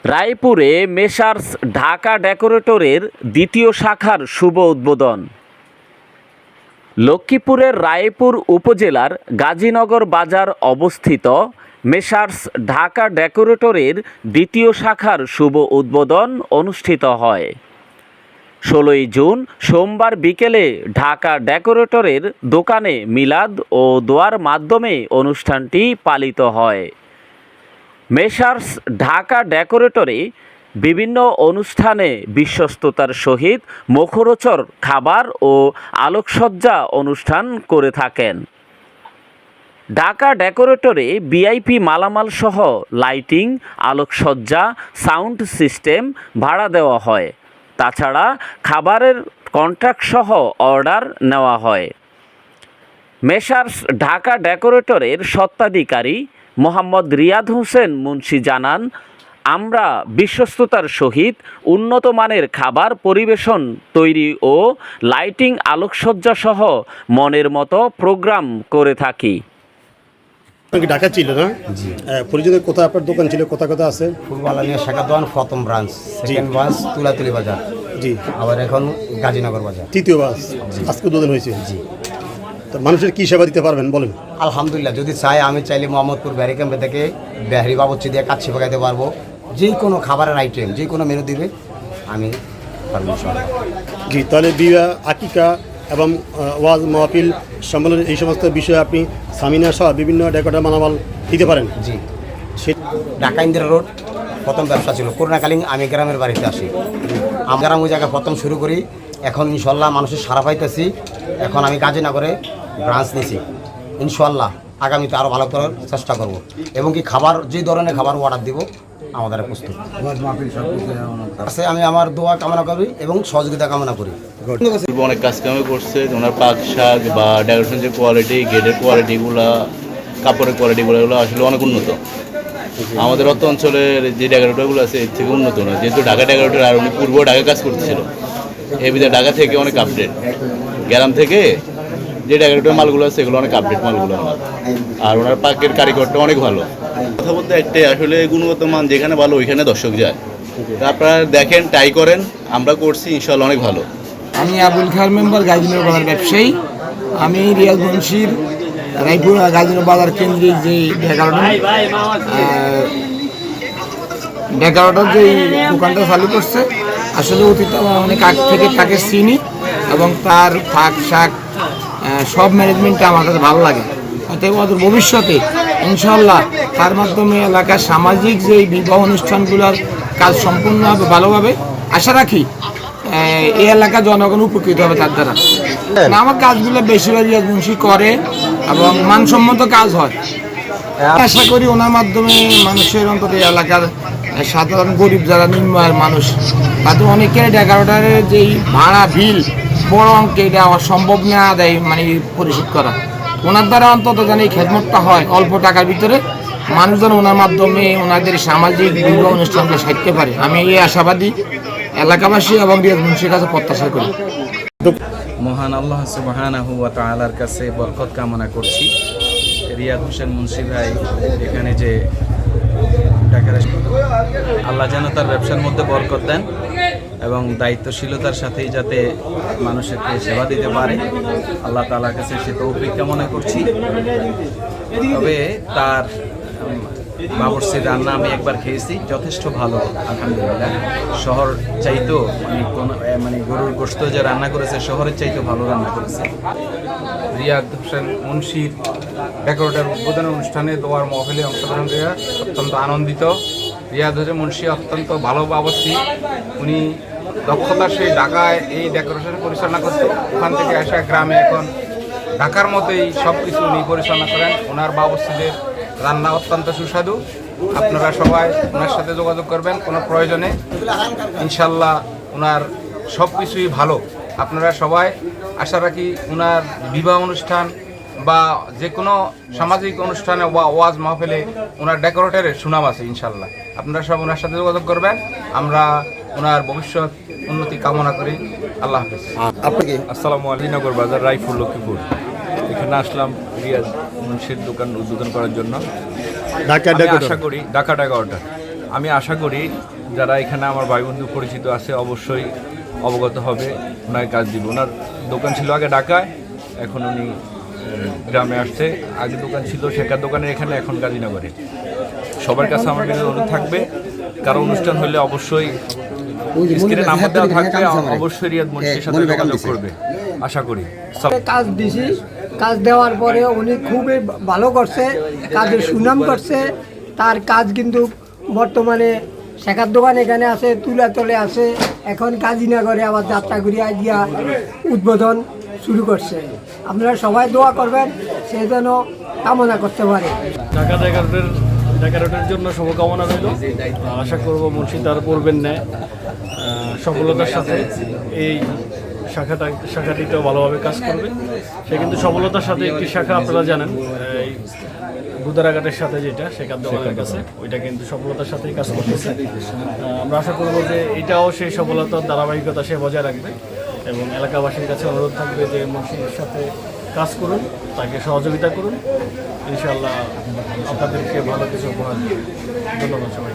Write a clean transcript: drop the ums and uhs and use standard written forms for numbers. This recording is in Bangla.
রায়পুরে মেসার্স ঢাকা ডেকোরেটরের দ্বিতীয় শাখার শুভ উদ্বোধন। লক্ষ্মীপুরের রায়পুর উপজেলার গাজীনগর বাজার অবস্থিত মেসার্স ঢাকা ডেকোরেটরের দ্বিতীয় শাখার শুভ উদ্বোধন অনুষ্ঠিত হয়। 16 জুন সোমবার বিকেলে ঢাকা ডেকোরেটরের দোকানে মিলাদ ও দোয়ার মাধ্যমে অনুষ্ঠানটি পালিত হয়। মেসার্স ঢাকা ডেকোরেটরে বিভিন্ন অনুষ্ঠানে বিশ্বস্ততার সহিত মুখরোচক খাবার ও আলোকসজ্জা অনুষ্ঠান করে থাকেন। ঢাকা ডেকোরেটরে ভিআইপি মালামাল সহ লাইটিং, আলোকসজ্জা, সাউন্ড সিস্টেম ভাড়া দেওয়া হয়। তাছাড়া খাবারের কন্ট্রাক্ট সহ অর্ডার নেওয়া হয়। মেসার্স ঢাকা ডেকোরেটরের স্বত্বাধিকারী মোহাম্মদ রিয়াদ হোসেন মুন্সি জানান, আমরা বিশ্বস্ততার সহিত উন্নত মানের খাবার পরিবেশন তৈরি ও লাইটিং, আলোকসজ্জা সহ মনের মতো প্রোগ্রাম করে থাকি। ঢাকা ছিল না? জি। পরিচিতের কোথায় আপনার দোকান ছিল, কোথায় কোথায় আছে? ফুলবালানিয়া শাখা দোকান প্রথম ব্রাঞ্চ, সেকেন্ড ব্রাঞ্চ তুলাতুলি বাজার, জি। আবার এখন গাজীনগর বাজার, তৃতীয় বাস আজকে উদ্বোধন হয়েছে। জি। তো মানুষের কি সেবা দিতে পারবেন বলেন? আলহামদুলিল্লাহ, যদি চাই আমি চাইলে মোহাম্মদপুর ব্যারি ক্যাম্পে থেকে বেহারি বাবুর্চি দিয়ে কাচ্ছি পাকাইতে পারবো। যে কোনো খাবারের আইটেম, যে কোনো মেনু দিবে আমি পারবো। জি, তাহলে বিয়া, আকিকা এবং ওয়াজ মাহফিল সম্মেলন এই সমস্ত বিষয়ে আপনি সামিনা সহ বিভিন্ন ডেকোরেটর মালামাল দিতে পারেন। জি। সে ঢাকা ইন্দিরা রোড প্রথম ব্যবসা ছিল। করোনাকালীন আমি গ্রামের বাড়িতে আসি, আমরা ওই জায়গায় প্রথম শুরু করি। এখন ইনশাল্লাহ মানুষের সারা পাইতেছি। এখন আমি গাজীনগরে ব্রাঞ্চ নিছি। ইনশাল্লাহ আগামীতে আরও ভালো করার চেষ্টা করব এবং কি খাবার যে ধরনের খাবার অর্ডার দিব আমাদের প্রস্তুত আছে। আমি আমার দোয়া কামনা করি এবং সহযোগিতা কামনা করি। অনেক কাজ কামে করছে, ওনার পাক শাক বা ডেকোরেশন যে কোয়ালিটি, গেটের কোয়ালিটিগুলো, কাপড়ের কোয়ালিটিগুলো, এগুলো আসলে অনেক উন্নত। আমাদের অর্থ অঞ্চলের যে ডেকোরেটরগুলো আছে এর থেকে উন্নত না, যেহেতু ঢাকা ডেকোরেটর আর উনি পূর্ব ঢাকা কাজ করতেছিল। এই বিধে ঢাকা থেকে অনেক আপডেট, গ্রাম থেকে যে ডেকোরেটর মালগুলো আছে এগুলো অনেক আপডেট মালগুলো আমার। আর ওনার পাকের কারিগরটা অনেক ভালো। কথা বলতে একটাই, আসলে গুণগত মান যেখানে ভালো ওইখানে দর্শক যায়। তা আপনারা দেখেন, ট্রাই করেন, আমরা করছি, ইনশাল্লাহ অনেক ভালো। আমি আবুল খায়ের মেম্বার, গাজীনগর বাজার ব্যবসায়ী। আমি রিয়াজ মুন্সির রায়পুর গাজীনগর বাজার কেন্দ্রিক যে ডেকোরেটর যে দোকানটা চালু করছে, আসলে অতীতে অনেক আগ থেকে তাকে চিনি এবং তার ফাঁক শাক সব ম্যানেজমেন্টটা আমার কাছে ভালো লাগে। অতএব ভবিষ্যতে ইনশাল্লাহ তার মাধ্যমে এলাকার সামাজিক যে বিবাহ অনুষ্ঠানগুলোর কাজ সম্পূর্ণ হবে ভালোভাবে। আশা রাখি এই এলাকার জনগণ উপকৃত হবে তার দ্বারা। আমার কাজগুলো বেশিরভাগ রিয়াজ মুন্সি করে এবং মানসম্মত কাজ হয়। আশা করি ওনার মাধ্যমে মানুষের, অন্তত এলাকার সাধারণ গরিব যারা নিম্ন আয়ের মানুষ, তাদের অনেকের ডেকোরেটরের যেই ভাড়া বিল বড় অঙ্কে দেওয়া সম্ভব না দেয়, মানে পরিশোধ করা। ওনার দ্বারা অন্তত যেন এই খেদমতটা হয় অল্প টাকার ভিতরে, মানুষ যেন ওনার মাধ্যমে ওনাদের সামাজিক বিবাহ অনুষ্ঠানগুলো সারতে পারে। আমি এই আশাবাদী এলাকাবাসী এবং রিয়াজ মুন্সির কাছে প্রত্যাশা করি। মহান আল্লাহ সুবহানাহু ওয়া তাআলার কাছে বরকত কামনা করছি। রিয়াদ হোসেন মুন্সি ভাই এখানে যে আল্লাহ যেন তার ব্যবসার মধ্যে বরকত দেন এবং দায়িত্বশীলতার সাথেই যাতে মানুষকে সেবা দিতে পারে, আল্লাহ তাআলার কাছে সে তৌফিক কামনা করছি। তবে তার বাবুর্চির রান্না আমি একবার খেয়েছি, যথেষ্ট ভালো আলহামদুলিল্লাহ। শহর চাইতেও মানে গরুর গোশত যে রান্না করেছে শহরের চাইতেও ভালো রান্না করেছে। রিয়াদ হোসেন মুন্সির ডেকোরেটর উদ্বোধন অনুষ্ঠানে দোয়ার মহফিলে অংশগ্রহণ করে অত্যন্ত আনন্দিত। রিয়াদ হোসেন মুন্সি অত্যন্ত ভালো বাবুর্চি। উনি দক্ষতার সেই ঢাকায় এই ডেকোরেশন পরিচালনা করতো, ওখান থেকে আসা গ্রামে এখন ঢাকার মতোই সব কিছু উনি পরিচালনা করেন। ওনার বাবুর্চিদের রান্না অত্যন্ত সুস্বাদু। আপনারা সবাই ওনার সাথে যোগাযোগ করবেন কোনো প্রয়োজনে। ইনশাল্লাহ ওনার সব কিছুই ভালো। আপনারা সবাই আশা রাখি ওনার বিবাহ অনুষ্ঠান বা যে কোনো সামাজিক অনুষ্ঠানে বা ওয়াজ মাহফিলে ওনার ডেকোরেটরের সুনাম আছে ইনশাল্লাহ। আপনারা সব ওনার সাথে যোগাযোগ করবেন। আমরা ওনার ভবিষ্যৎ উন্নতি কামনা করি। আল্লাহ হাফিজ। আপনাকে আসসালামু আলাইকুম। নগর বাজার, রায়পুর, লক্ষ্মীপুর। এখানে আসলাম রিয়াজ মুন্সির দোকান উদ্বোধন করার জন্য। ঢাকা আমি ডেকোরেটর আশা করি ঢাকা ডেকোরেটর আমি আশা করি যারা এখানে আমার ভাই বন্ধু পরিচিত আছে অবশ্যই অবগত হবে, ওনার কাজ দিব। ওনার দোকান ছিল আগে ঢাকায়, এখন উনি গ্রামে আসছে। আগে দোকান ছিল শেখার দোকানের এখানে, এখন গাজীনগরে। সবার কাছে আমার কিন্তু অনুরোধ থাকবে, কারো অনুষ্ঠান হলে অবশ্যই স্ক্রিনে নাম্বার দেওয়া থাকবে, অবশ্যই রিয়াদ মুন্সির সাথে যোগাযোগ করবে আশা করি। কাজ দিছি, কাজ দেওয়ার পরে উনি খুবই ভালো করছে, কাজের সুনাম করছে। তার কাজ কিন্তু বর্তমানে শেখার দোকান এখানে আছে, তুলাতলে আছে, এখন গাজীনগরে আবার যাত্রা করিয়া গিয়া উদ্বোধন শুরু করছে। আপনারা সবাই দোয়া করবেন, সে যেন কামনা করতে পারে। ঢাকা ডেকোরেটরের জন্য শুভকামনা রইল। আশা করব মুন্সি তার পূর্বের ন্যায় সফলতার সাথে এই শাখাটিতেও ভালোভাবে কাজ করবে। সে কিন্তু সফলতার সাথে একটি শাখা আপনারা জানেন, এই গুদারাঘাটের সাথে যেটা শেখার দোকানের কাছে, ওইটা কিন্তু সফলতার সাথেই কাজ করতেছে। আমরা আশা করব যে এটাও সেই সফলতার ধারাবাহিকতা সে বজায় রাখবে এবং এলাকাবাসীর কাছে অনুরোধ থাকবে যে মুন্সির সাথে কাজ করুন, তাকে সহযোগিতা করুন। ইনশাআল্লাহ আপনাদেরকে ভালো কিছু উপহার দেব। ধন্যবাদ সবাই।